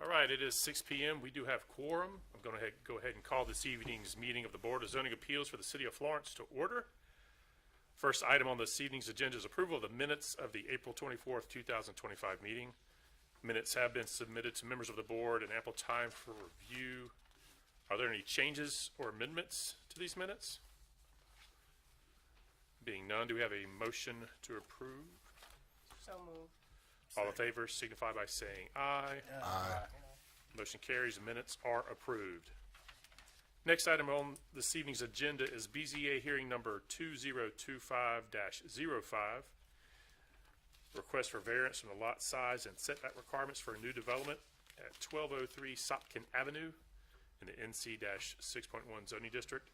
All right, it is 6 p.m. We do have quorum. I'm going to go ahead and call this evening's meeting of the Board of Zoning Appeals for the City of Florence to order. First item on this evening's agenda is approval of the minutes of the April 24th, 2025 meeting. Minutes have been submitted to members of the board in ample time for review. Are there any changes or amendments to these minutes? Being none, do we have a motion to approve? So moved. All in favor signify by saying aye. Aye. Motion carries. The minutes are approved. Next item on this evening's agenda is BZA hearing number 2025-05. Request for variance from the lot size and setback requirements for a new development at 1203 Sopkin Avenue in the NC-6.1 zoning district,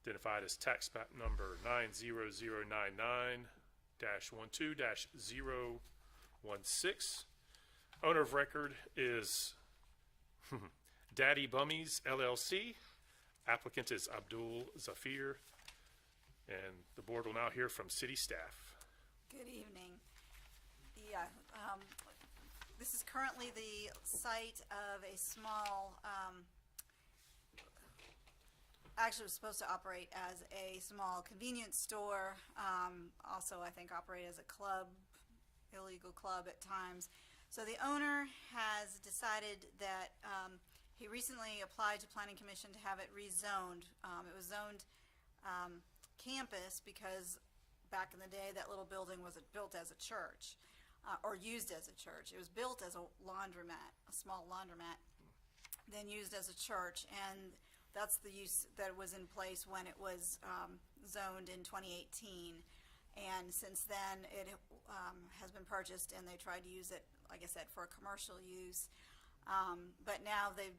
identified as tax map number 90099-12-016. Owner of record is Daddy Bummies LLC. Applicant is Abdul Zafir. And the board will now hear from city staff. Good evening. Yeah, this is currently the site of a small, actually it was supposed to operate as a small convenience store. Also, I think operate as a club, illegal club at times. So the owner has decided that he recently applied to Planning Commission to have it rezoned. It was zoned campus because back in the day that little building was built as a church or used as a church. It was built as a laundromat, a small laundromat, then used as a church, and that's the use that was in place when it was zoned in 2018. And since then, it has been purchased, and they tried to use it, like I said, for a commercial use. But now they've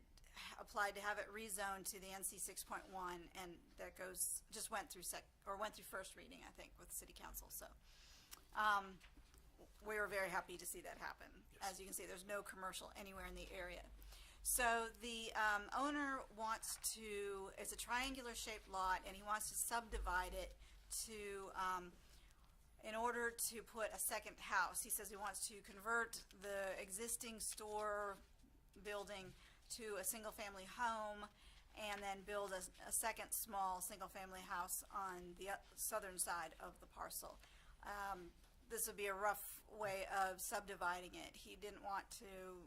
applied to have it rezoned to the NC 6.1, and that just went through first reading, I think, with City Council. So we were very happy to see that happen. Yes. As you can see, there's no commercial anywhere in the area. So the owner wants to, it's a triangular shaped lot, and he wants to subdivide it to, in order to put a second house. He says he wants to convert the existing store building to a single family home and then build a second small single family house on the southern side of the parcel. This would be a rough way of subdividing it. He didn't want to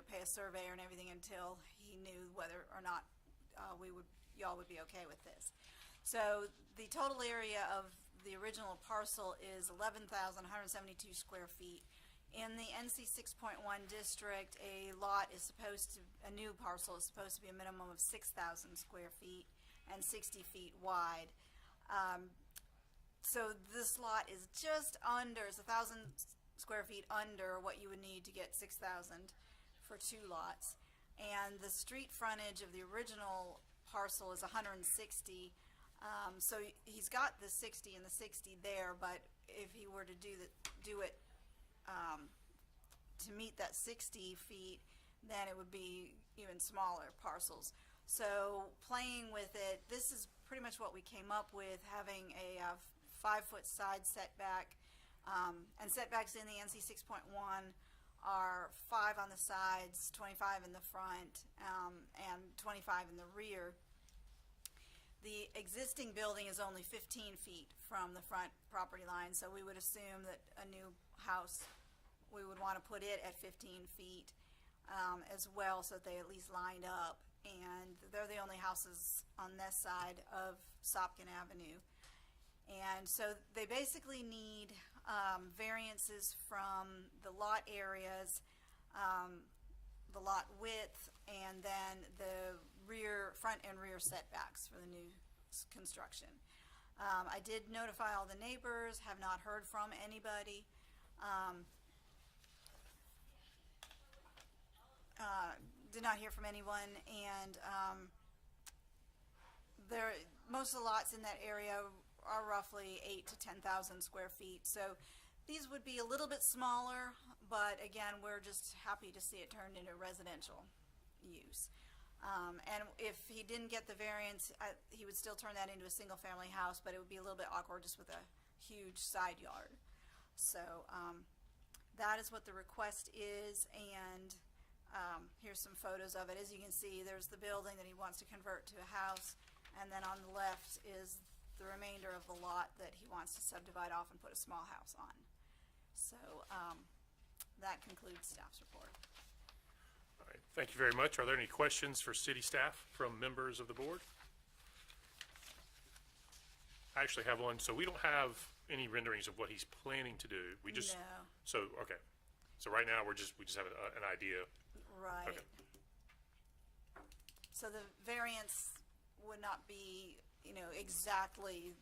pay a surveyor and everything until he knew whether or not y'all would be okay with this. So the total area of the original parcel is 11,172 square feet. In the NC 6.1 district, a new parcel is supposed to be a minimum of 6,000 square feet and 60 feet wide. So this lot is just under, it's 1,000 square feet under what you would need to get 6,000 for two lots. And the street frontage of the original parcel is 160. So he's got the 60 and the 60 there, but if he were to do it to meet that 60 feet, then it would be even smaller parcels. So playing with it, this is pretty much what we came up with, having a 5-foot side setback, and setbacks in the NC 6.1 are 5 on the sides, 25 in the front, and 25 in the rear. The existing building is only 15 feet from the front property line, so we would assume that a new house, we would want to put it at 15 feet as well, so that they at least lined up. And they're the only houses on this side of Sopkin Avenue. And so they basically need variances from the lot areas, the lot width, and then the front and rear setbacks for the new construction. I did notify all the neighbors, have not heard from anybody. Did not hear from anyone, and most of the lots in that area are roughly 8,000 to 10,000 square feet. So these would be a little bit smaller, but again, we're just happy to see it turned into residential use. And if he didn't get the variance, he would still turn that into a single family house, but it would be a little bit awkward just with a huge side yard. So that is what the request is, and Here's some photos of it. As you can see, there's the building that he wants to convert to a house, and then on the left is the remainder of the lot that he wants to subdivide off and put a small house on. So, that concludes staff's report. All right, thank you very much. Are there any questions for city staff from members of the board? I actually have one. So we don't have any renderings of what he's planning to do. We just, No. so, okay. So right now, we just have an idea. Right. Okay. So the variance would not be, exactly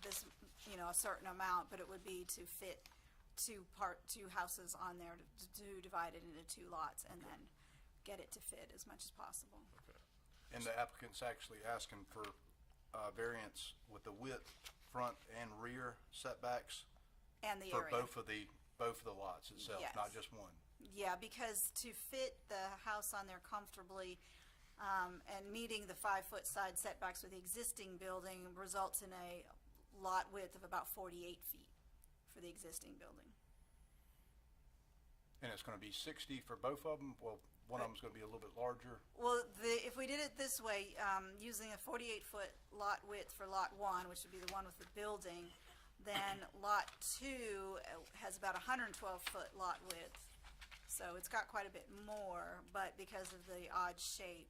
this, a certain amount, but it would be to fit two houses on there to divide it into 2 lots and then get it to fit as much as possible. And the applicant's actually asking for variance with the width, front and rear setbacks And the for area. both of the lots itself, Yes. not just one. Yeah, because to fit the house on there comfortably, and meeting the 5-foot side setbacks with the existing building results in a lot width of about 48 feet for the existing building. And it's gonna be 60 for both of them? Well, one of them's gonna be a little bit larger. Well, if we did it this way, using a 48-foot lot width for lot 1, which would be the one with the building, then lot 2 has about 112-foot lot width. So it's got quite a bit more, but because of the odd shape,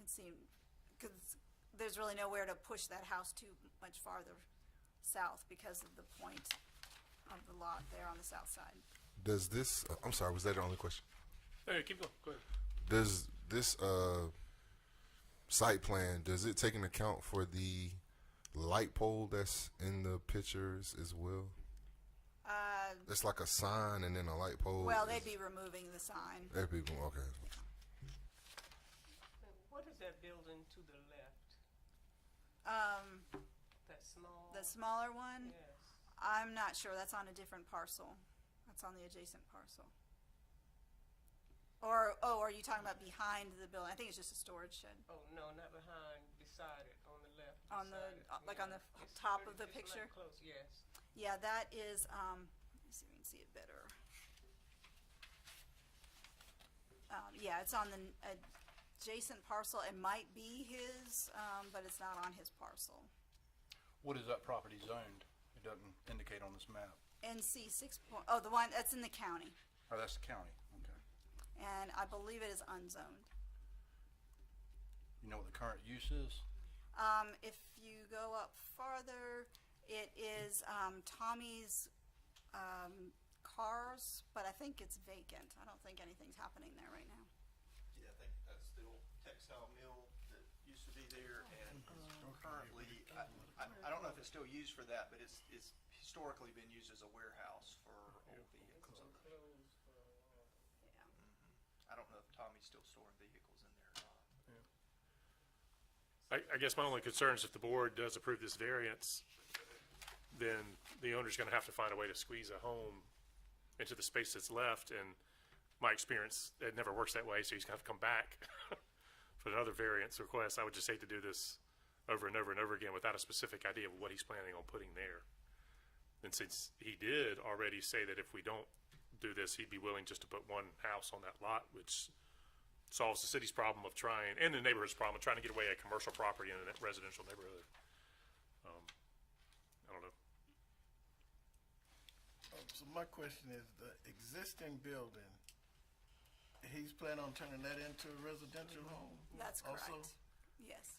it seemed, because there's really nowhere to push that house too much farther south because of the point of the lot there on the south side. Does this, I'm sorry, was that the only question? Hey, keep going. Go ahead. Does this site plan, does it take into account for the light pole that's in the pictures as well? It's like a sign and then a light pole. Well, they'd be removing the sign. They'd be, okay. What is that building to the left? That small? The smaller one, Yes. I'm not sure. That's on a different parcel. That's on the adjacent parcel. Or, are you talking about behind the building? I think it's just a storage shed. Oh, no, not behind, beside it, on the left. On the, beside it, like on yeah. the It's top pretty- of the it's like picture? Close, yes. Yeah, that is, let me see if we can see it better. Yeah, it's on the adjacent parcel. It might be his, but it's not on his parcel. What is that property zoned? It doesn't indicate on this map. NC 6 point, oh, the one, that's in the county. Oh, that's the county, okay. And I believe it is unzoned. You know what the current use is? If you go up farther, it is, Tommy's, cars, but I think it's vacant. I don't think anything's happening there right now. Yeah, I think that's the old textile mill that used to be there, and currently, I don't know if it's still used for that, but it's historically been used as a warehouse for old vehicles. Closed for a while. Yeah. I don't know if Tommy's still storing vehicles in there or not. I guess my only concern is if the board does approve this variance, then the owner's gonna have to find a way to squeeze a home into the space that's left, and my experience, it never works that way, so he's gonna have to come back for another variance request. I would just hate to do this over and over and over again without a specific idea of what he's planning on putting there. And since he did already say that if we don't do this, he'd be willing just to put one house on that lot, which solves the city's problem of trying, and the neighborhood's problem of trying to get away a commercial property in a residential neighborhood. I don't know. So my question is, the existing building, he's planning on turning that into a residential home? That's also? correct. Yes.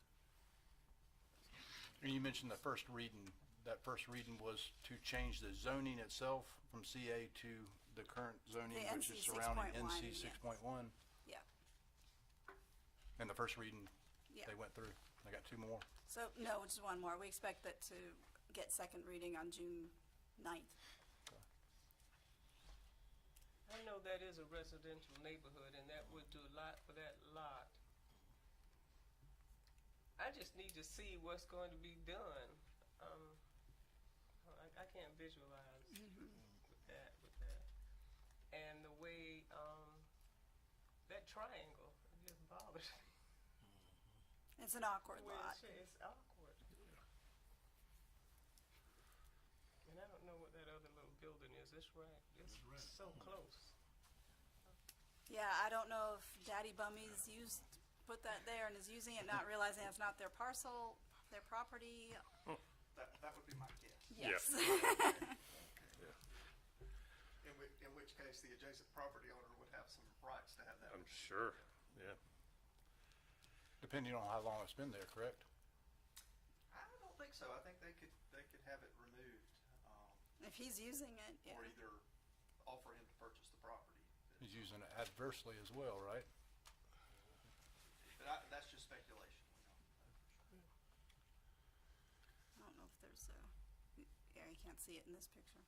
And you mentioned the first reading. That first reading was to change the zoning itself from CA to the current zoning, The which is NC surrounding 6.1, NC yes. 6.1. Yeah. And the first reading, Yeah. they went through. They got 2 more. So, no, just one more. We expect that to get second reading on June 9th. I know that is a residential neighborhood, and that would do a lot for that lot. I just need to see what's going to be done. I can't visualize with that. And the way, that triangle, it just bothers me. It's an awkward The way lot. it's awkward. And I don't know what that other little building is. It's right. It's so close. Yeah, I don't know if Daddy Bummies put that there and is using it, not realizing it's not their parcel, their property. That would be my guess. Yes. In which case, the adjacent property owner would have some rights to have that. I'm sure, yeah. Depending on how long it's been there, correct? I don't think so. I think they could have it removed, If he's using it, yeah. or either offer him to purchase the property. He's using it adversely as well, right? But that's just speculation. I don't know if there's a, yeah, you can't see it in this picture.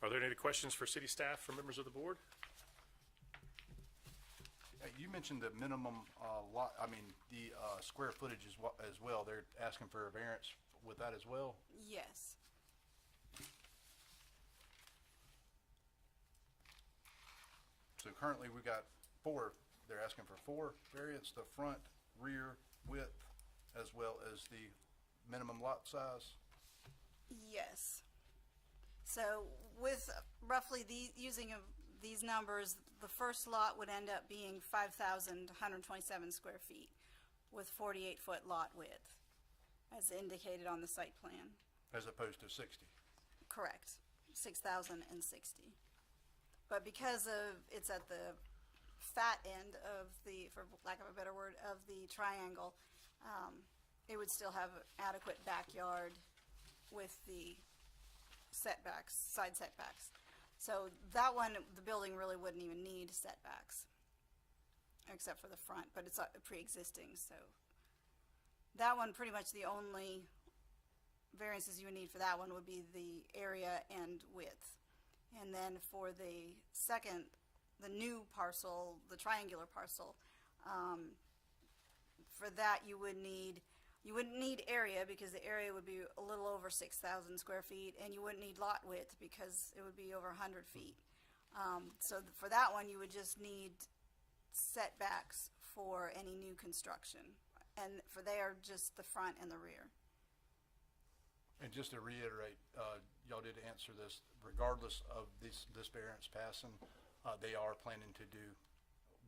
Are there any questions for city staff from members of the board? You mentioned the minimum the square footage as well. They're asking for a variance with that as well? Yes. So currently we got 4, they're asking for 4 variants, the front, rear, width, as well as the minimum lot size? Yes. So with roughly using these numbers, the first lot would end up being 5,127 square feet with 48-foot lot width, as indicated on the site plan. As opposed to 60? Correct, 6,060. But because it's at the fat end of the, for lack of a better word, of the triangle, it would still have adequate backyard with the setbacks, side setbacks. So that one, the building really wouldn't even need setbacks, except for the front, but it's pre-existing, so. That one, pretty much the only variances you would need for that one would be the area and width. And then for the second, the new parcel, the triangular parcel, for that you wouldn't need area because the area would be a little over 6,000 square feet, and you wouldn't need lot width because it would be over 100 feet. So for that one, you would just need setbacks for any new construction. And for there, just the front and the rear. And just to reiterate, y'all did answer this, regardless of this variance passing, they are planning to do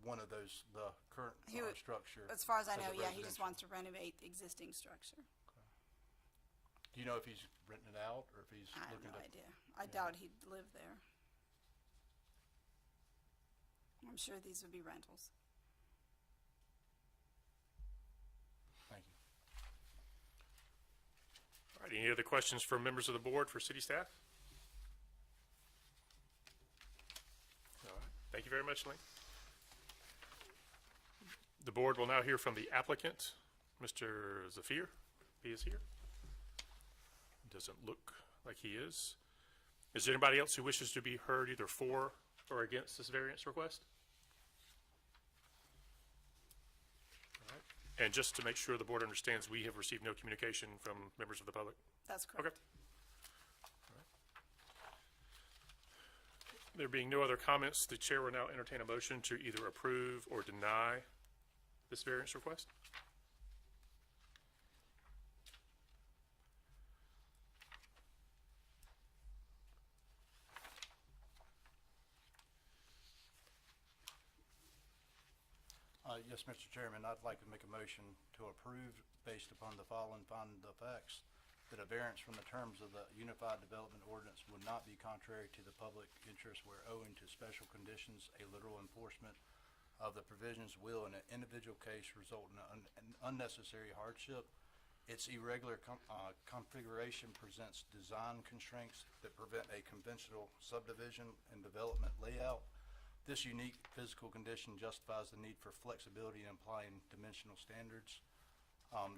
one of those, the current structure. As far as I know, a yeah, he just residential. wants to renovate the existing structure. Do you know if he's renting it out or if he's I have looking no to? idea. I doubt he'd live there. I'm sure these would be rentals. Thank you. All right, any other questions for members of the board for city staff? All right, thank you very much, Lane. The board will now hear from the applicant, Mr. Zafir. He is here. Doesn't look like he is. Is there anybody else who wishes to be heard either for or against this variance request? All right. And just to make sure the board understands, we have received no communication from members of the public. That's correct. Okay. All right. There being no other comments, the chair will now entertain a motion to either approve or deny this variance request. Yes, Mr. Chairman, I'd like to make a motion to approve based upon the following finding the facts, that a variance from the terms of the Unified Development Ordinance would not be contrary to the public interest where owing to special conditions, a literal enforcement of the provisions will in an individual case result in an unnecessary hardship. Its irregular configuration presents design constraints that prevent a conventional subdivision and development layout. This unique physical condition justifies the need for flexibility in applying dimensional standards.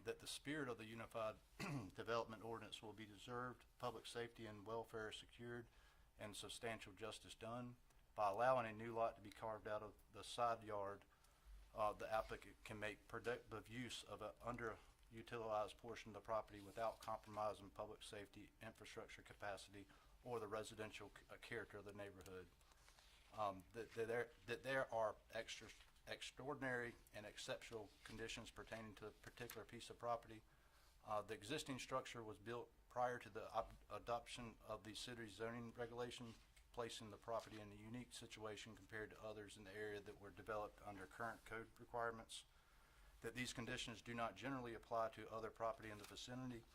That the spirit of the Unified Development Ordinance will be preserved, public safety and welfare secured, and substantial justice done. By allowing a new lot to be carved out of the side yard, the applicant can make productive use of an underutilized portion of the property without compromising public safety, infrastructure capacity, or the residential character of the neighborhood. That there are extraordinary and exceptional conditions pertaining to a particular piece of property. The existing structure was built prior to the adoption of the city's zoning regulation, placing the property in a unique situation compared to others in the area that were developed under current code requirements, that these conditions do not generally apply to other property in the vicinity.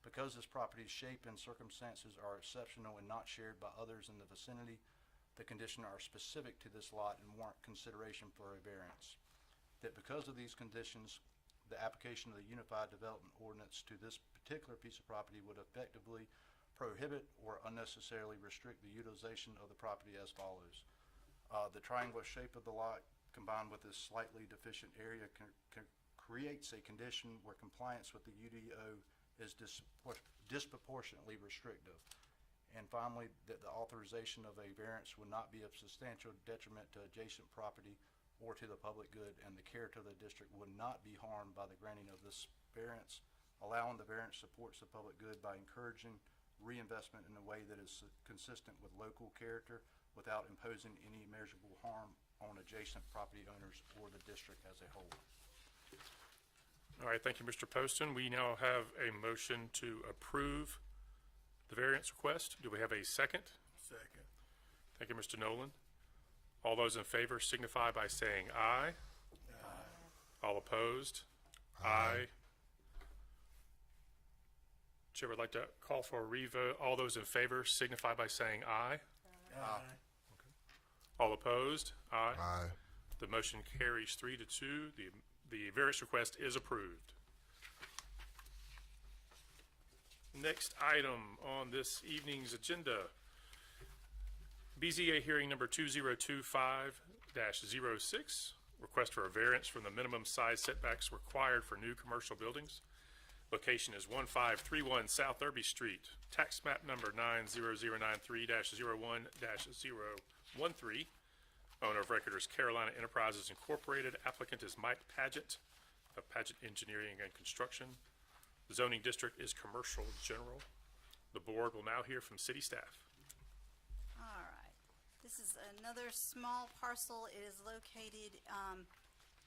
Because this property's shape and circumstances are exceptional and not shared by others in the vicinity, the conditions are specific to this lot and warrant consideration for a variance. That because of these conditions, the application of the Unified Development Ordinance to this particular piece of property would effectively prohibit or unnecessarily restrict the utilization of the property as follows. The triangular shape of the lot combined with this slightly deficient area creates a condition where compliance with the UDO is disproportionately restrictive. And finally, that the authorization of a variance would not be of substantial detriment to adjacent property or to the public good, and the character of the district would not be harmed by the granting of this variance. Allowing the variance supports the public good by encouraging reinvestment in a way that is consistent with local character without imposing any measurable harm on adjacent property owners or the district as a whole. All right, thank you, Mr. Poston. We now have a motion to approve the variance request. Do we have a second? Second. Thank you, Mr. Nolan. All those in favor signify by saying aye. All opposed? Aye. Chair would like to call for a revote. All those in favor signify by saying aye. Aye. All opposed? Aye. Aye. The motion carries 3-2. The variance request is approved. Next item on this evening's agenda, BZA hearing number 2025-06, request for a variance from the minimum size setbacks required for new commercial buildings. Location is 1531 South Irby Street, tax map number 90093-01-013. Owner of record is Carolina Enterprises Incorporated. Applicant is Mike Paget of Paget Engineering and Construction. The zoning district is commercial general. The board will now hear from city staff. All right. This is another small parcel. It is located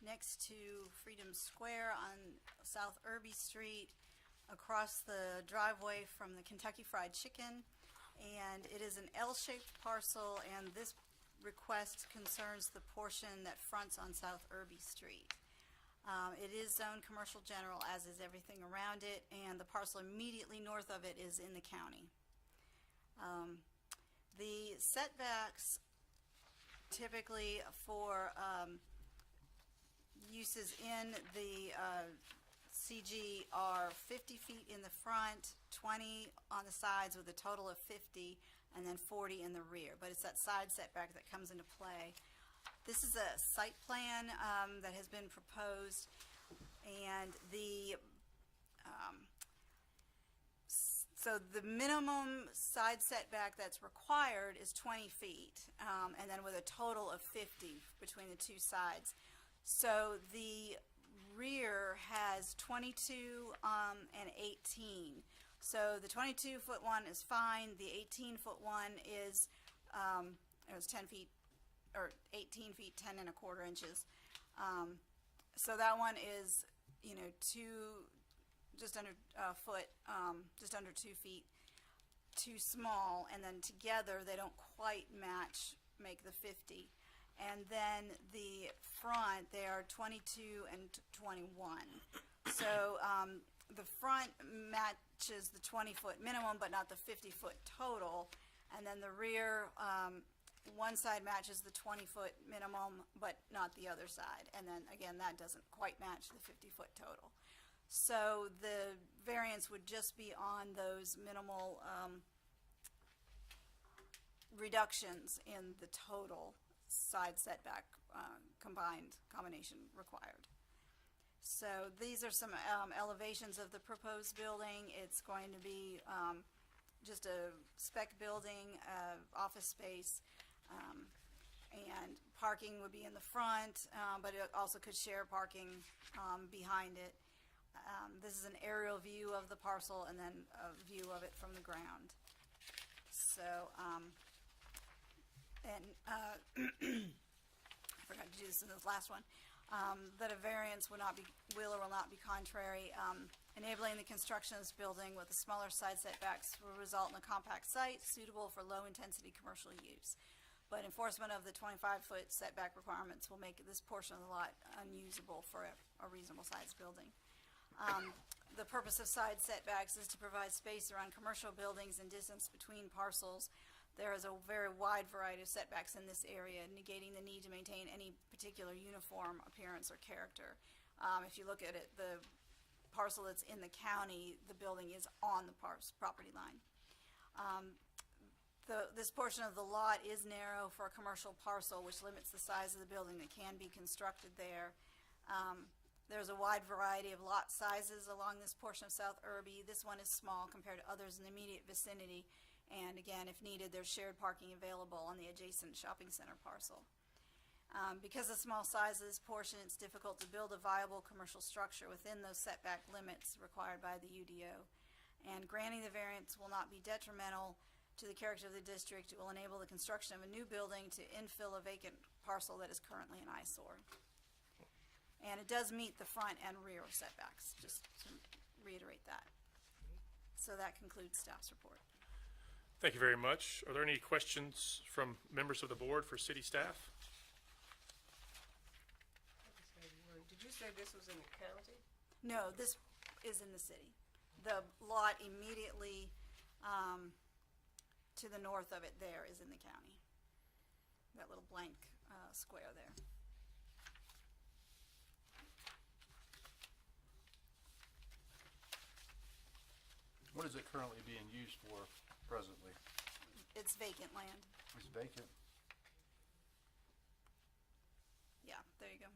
next to Freedom Square on South Irby Street, across the driveway from the Kentucky Fried Chicken. And it is an L-shaped parcel, and this request concerns the portion that fronts on South Irby Street. It is zoned commercial general, as is everything around it, and the parcel immediately north of it is in the county. The setbacks typically for uses in the CG are 50 feet in the front, 20 on the sides with a total of 50, and then 40 in the rear. But it's that side setback that comes into play. This is a site plan that has been proposed, and so the minimum side setback that's required is 20 feet, and then with a total of 50 between the two sides. So the rear has 22 and 18. So the 22-foot one is fine. The 18-foot one is it was 10 feet or 18 feet 10 1/4 inches. So that one is, you know, just under a foot, just under 2 feet too small, and then together they don't quite make the 50. And then the front, they are 22 and 21. So the front matches the 20-foot minimum, but not the 50-foot total. And then the rear, one side matches the 20-foot minimum, but not the other side. And then again, that doesn't quite match the 50-foot total. So the variance would just be on those minimal reductions in the total side setback combination required. So these are some elevations of the proposed building. It's going to be just a spec building, office space, and parking would be in the front, but it also could share parking behind it. This is an aerial view of the parcel and then a view of it from the ground. So, I forgot to do this in this last one. that a variance will or will not be contrary. Enabling the construction of this building with the smaller side setbacks will result in a compact site suitable for low-intensity commercial use. But enforcement of the 25-foot setback requirements will make this portion of the lot unusable for a reasonable-sized building. The purpose of side setbacks is to provide space around commercial buildings and distance between parcels. There is a very wide variety of setbacks in this area, negating the need to maintain any particular uniform appearance or character. If you look at it, the parcel that's in the county, the building is on the property line. This portion of the lot is narrow for a commercial parcel, which limits the size of the building that can be constructed there. There's a wide variety of lot sizes along this portion of South Irby. This one is small compared to others in the immediate vicinity. And again, if needed, there's shared parking available on the adjacent shopping center parcel. Because of small size of this portion, it's difficult to build a viable commercial structure within those setback limits required by the UDO. And granting the variance will not be detrimental to the character of the district. It will enable the construction of a new building to infill a vacant parcel that is currently an eyesore. And it does meet the front and rear setbacks, just to reiterate that. So that concludes staff's report. Thank you very much. Are there any questions from members of the board for city staff? Did you say this was in the county? No, this is in the city. The lot immediately to the north of it there is in the county. That little blank square there. What is it currently being used for presently? It's vacant land. It's vacant. Yeah, there you go.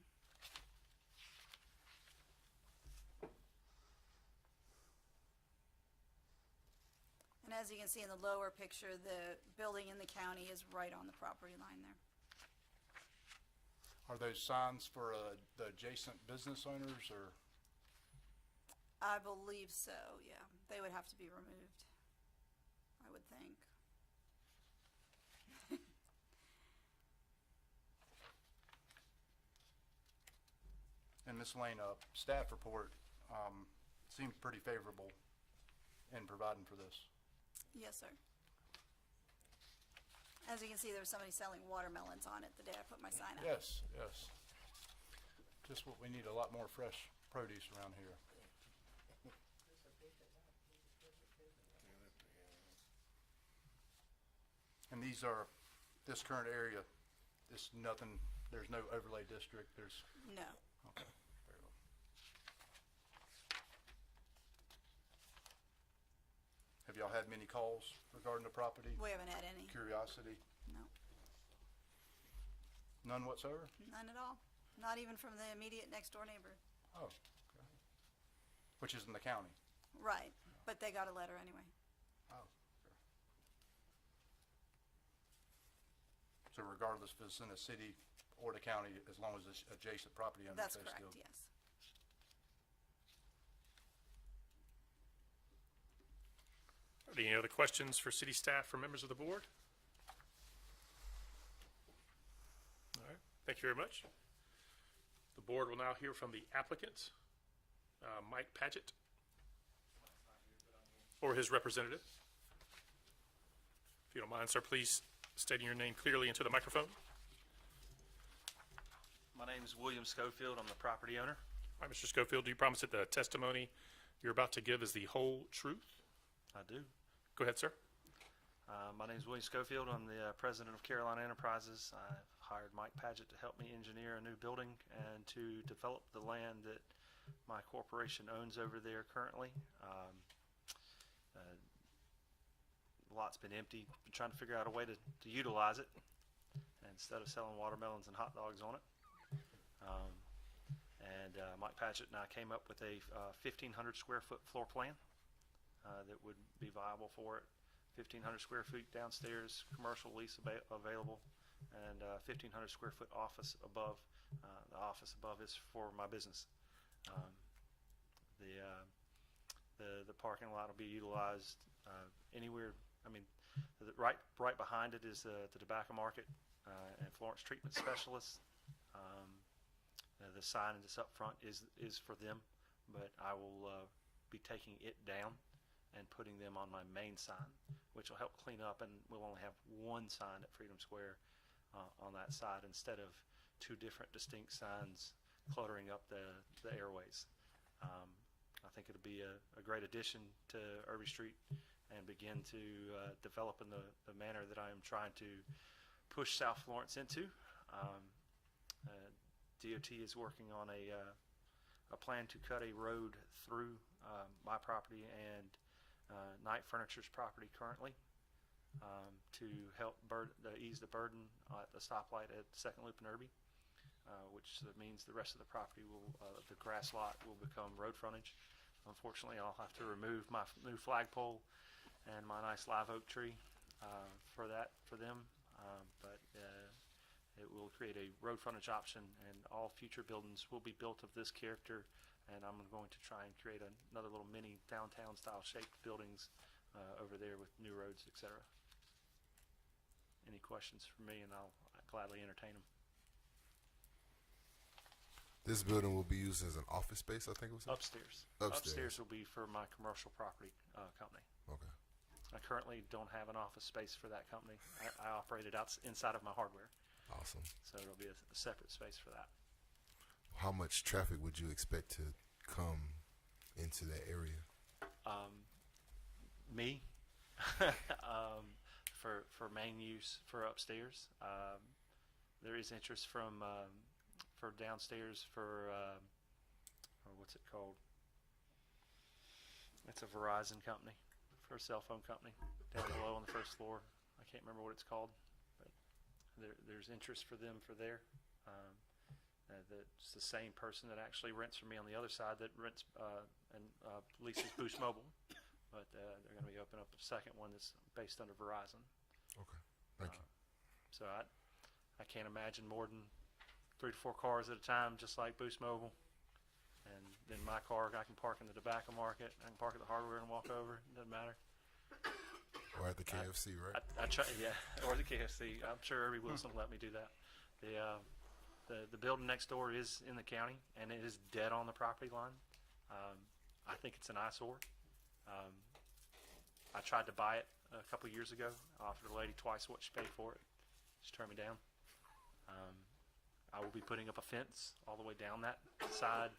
And as you can see in the lower picture, the building in the county is right on the property line there. Are those signs for the adjacent business owners, or? I believe so, yeah. They would have to be removed, I would think. And Ms. Lane, staff report seemed pretty favorable in providing for this. Yes, sir. As you can see, there was somebody selling watermelons on it the day I put my sign up. Yes, yes. Just what we need, a lot more fresh produce around here. And these are, this current area, there's no overlay district, there's, No. okay, very well. Have y'all had many calls regarding the property? We haven't had any. Curiosity? No. None whatsoever? None at all. Not even from the immediate next door neighbor. Oh, okay. Which is in the county? Right. But they got a letter anyway. Oh, sure. So regardless if it's in the city or the county, as long as it's adjacent property owners, That's they correct, still. yes. Are there any other questions for city staff or members of the board? All right, thank you very much. The board will now hear from the applicant, Mike Paget, or his representative. If you don't mind, sir, please stating your name clearly into the microphone. My name is William Schofield. I'm the property owner. All right, Mr. Schofield, do you promise that the testimony you're about to give is the whole truth? I do. Go ahead, sir. My name is William Schofield. I'm the president of Carolina Enterprises. I've hired Mike Paget to help me engineer a new building and to develop the land that my corporation owns over there currently. The lot's been empty. Been trying to figure out a way to utilize it instead of selling watermelons and hot dogs on it. Mike Paget and I came up with a 1,500 square foot floor plan that would be viable for it. 1,500 square feet downstairs, commercial lease available, and 1,500 square foot office above. The office above is for my business. The parking lot will be utilized anywhere. I mean, right behind it is the tobacco market and Florence treatment specialists. The sign that's up front is for them, but I will be taking it down and putting them on my main sign, which will help clean up, and we'll only have one sign at Freedom Square on that side instead of two different distinct signs cluttering up the airways. I think it'll be a great addition to Irby Street and begin to develop in the manner that I am trying to push South Florence into. DOT is working on a plan to cut a road through my property and Knight Furniture's property currently to help ease the burden at the stoplight at Second Loop in Irby, which means the rest of the property the grass lot will become road frontage. Unfortunately, I'll have to remove my new flagpole and my nice live oak tree for them, but it will create a road frontage option, and all future buildings will be built of this character, and I'm going to try and create another little mini downtown style shaped buildings over there with new roads, etc. Any questions for me, and I'll gladly entertain them. This building will be used as an office space, I think it was. Upstairs. Upstairs will be for my commercial property company. Okay. I currently don't have an office space for that company. I operate it inside of my hardware, Awesome. so it'll be a separate space for that. How much traffic would you expect to come into that area? Me, for main use for upstairs. There is interest from for downstairs for or what's it called? It's a Verizon company, for a cell phone company down below on the first floor. I can't remember what it's called, but there's interest for them for there. It's the same person that actually rents from me on the other side that rents and leases Boost Mobile, but they're going to be opening up a second one that's based under Verizon. Okay. Thank you. So I can't imagine more than 3 to 4 cars at a time, just like Boost Mobile. And then my car, I can park in the tobacco market. I can park at the hardware and walk over. It doesn't matter. Or at the KFC, right? I try, yeah, or the KFC. I'm sure Irby Wilson will let me do that. The building next door is in the county, and it is dead on the property line. I think it's an eyesore. I tried to buy it a couple years ago. I offered a lady twice what she paid for it. She turned me down. I will be putting up a fence all the way down that side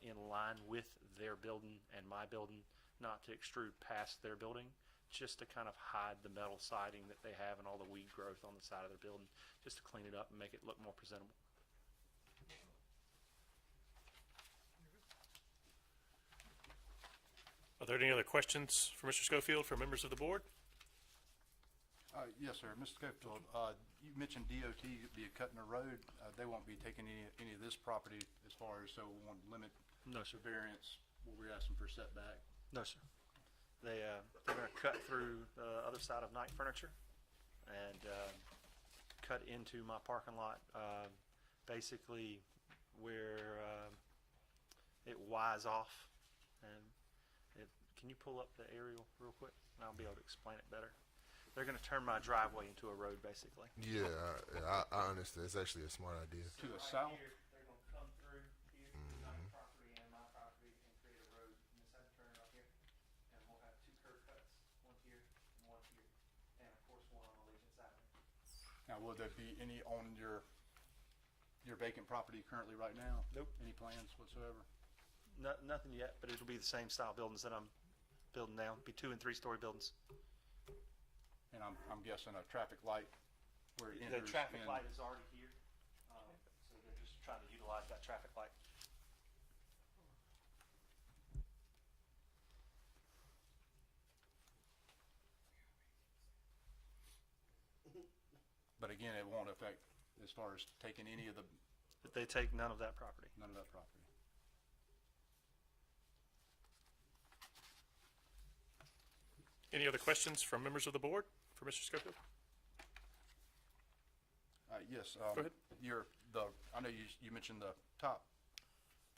in line with their building and my building, not to extrude past their building, just to kind of hide the metal siding that they have and all the weed growth on the side of their building, just to clean it up and make it look more presentable. Are there any other questions for Mr. Schofield from members of the board? Yes, sir. Mr. Schofield, you mentioned DOT be cutting a road. They won't be taking any of this property as far as, so we want to limit No, sir. the variance, what we're asking for setback. No, sir. They're going to cut through the other side of Knight Furniture and cut into my parking lot, basically where it Y's off. And can you pull up the aerial real quick? And I'll be able to explain it better. They're going to turn my driveway into a road, basically. Yeah, I understand. It's actually a smart idea. To the south? Here, they're going to come through here to my property and my property and create a road. And this had to turn up here. And we'll have 2 curb cuts, one here and one here. And of course, one on Allegiance Avenue. Now, will there be any on your vacant property currently right now? Nope. Any plans whatsoever? Nothing yet, but it'll be the same style buildings that I'm building now. Be 2- and 3-story buildings. And I'm guessing a traffic light where it The enters traffic in. light is already here, so they're just trying to utilize that traffic light. But again, it won't affect as far as taking any of But they take none of that property. none of that property. Any other questions from members of the board for Mr. Schofield? Yes. Go ahead. I know you mentioned the top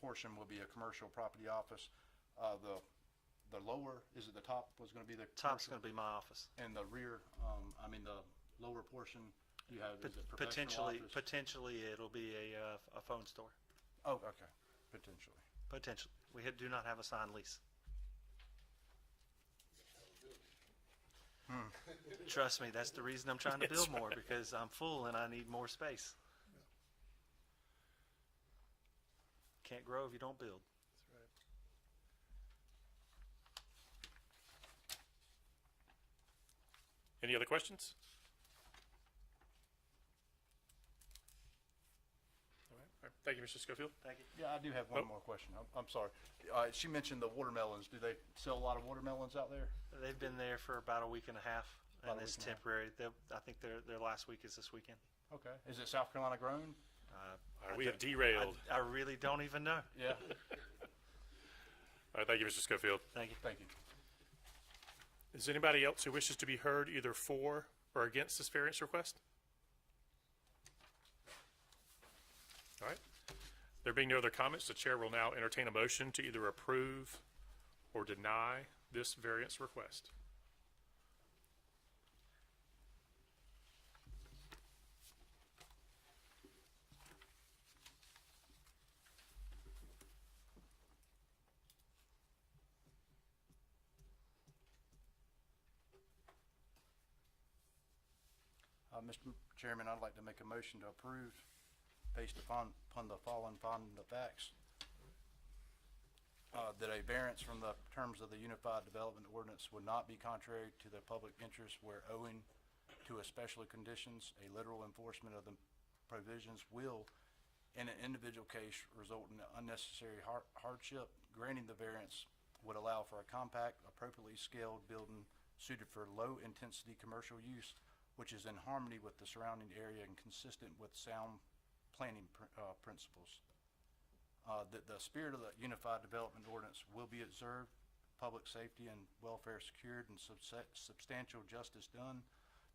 portion will be a commercial property office. The lower, is it the top was going to be the Top's commercial? going to be my office. And the rear, the lower portion you have, is it professional office? Potentially it'll be a phone store. Oh, okay, potentially. Potentially. Do not have a signed lease. Trust me, that's the reason I'm trying to build more, because I'm full and I need more space. Can't grow if you don't build. Any other questions? All right. Thank you, Mr. Schofield. Thank you. Yeah, I do have one Oh. more question. I'm sorry. She mentioned the watermelons. Do they sell a lot of watermelons out there? They've been there for about a week and a half, About and a it's week and a half. temporary. I think their last week is this weekend. Okay. Is it South Carolina grown? All right, we have derailed. I really don't even know. Yeah. All right, thank you, Mr. Schofield. Thank you. Thank you. Is anybody else who wishes to be heard either for or against this variance request? All right. There being no other comments, the chair will now entertain a motion to either approve or deny this variance request. Mr. Chairman, I'd like to make a motion to approve based upon the following finding of facts. That a variance from the terms of the Unified Development Ordinance would not be contrary to the public interest where owing to especially conditions, a literal enforcement of the provisions will, in an individual case, result in unnecessary hardship. Granting the variance would allow for a compact, appropriately scaled building suited for low-intensity commercial use, which is in harmony with the surrounding area and consistent with sound planning principles. That the spirit of the Unified Development Ordinance will be observed, public safety and welfare secured, and substantial justice done.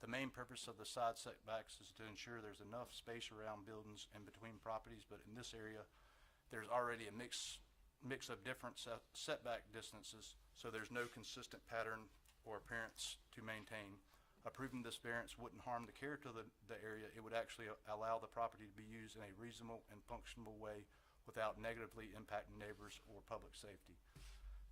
The main purpose of the side setbacks is to ensure there's enough space around buildings and between properties, but in this area, there's already a mix of different setback distances, so there's no consistent pattern or appearance to maintain. Approving this variance wouldn't harm the character of the area. It would actually allow the property to be used in a reasonable and functional way without negatively impacting neighbors or public safety.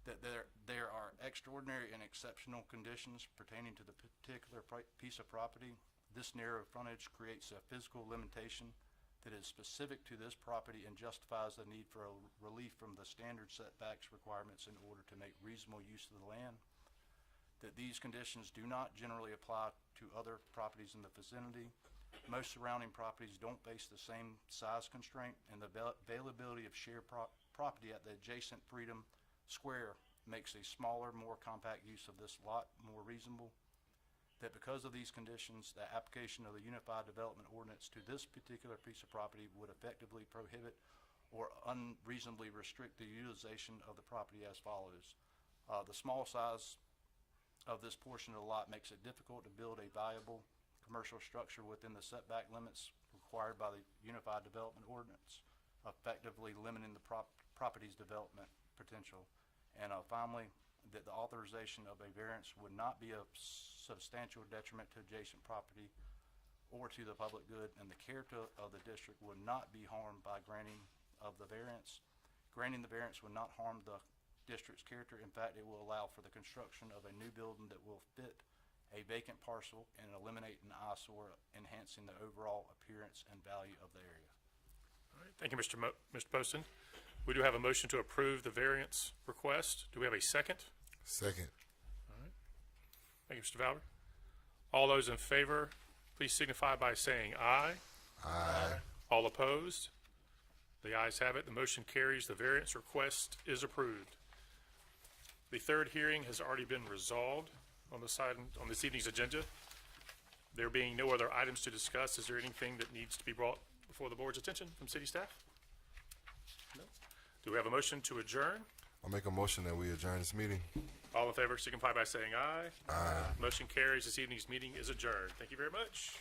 That there are extraordinary and exceptional conditions pertaining to the particular piece of property. This narrow frontage creates a physical limitation that is specific to this property and justifies the need for a relief from the standard setbacks requirements in order to make reasonable use of the land. That these conditions do not generally apply to other properties in the vicinity. Most surrounding properties don't face the same size constraint, and the availability of shared property at the adjacent Freedom Square makes a smaller, more compact use of this lot more reasonable. That because of these conditions, the application of the Unified Development Ordinance to this particular piece of property would effectively prohibit or unreasonably restrict the utilization of the property as follows. The small size of this portion of the lot makes it difficult to build a viable commercial structure within the setback limits required by the Unified Development Ordinance, effectively limiting the property's development potential. And finally, that the authorization of a variance would not be a substantial detriment to adjacent property or to the public good, and the character of the district would not be harmed by granting of the variance. Granting the variance would not harm the district's character. In fact, it will allow for the construction of a new building that will fit a vacant parcel and eliminate an eyesore, enhancing the overall appearance and value of the area. All right, thank you, Mr. Poston. We do have a motion to approve the variance request. Do we have a second? Second. All right. Thank you, Mr. Valver. All those in favor, please signify by saying aye. Aye. All opposed? The ayes have it. The motion carries. The variance request is approved. The third hearing has already been resolved on this evening's agenda. There being no other items to discuss, is there anything that needs to be brought before the board's attention from city staff? No. Do we have a motion to adjourn? I'll make a motion that we adjourn this meeting. All in favor signify by saying aye. Aye. Motion carries. This evening's meeting is adjourned. Thank you very much.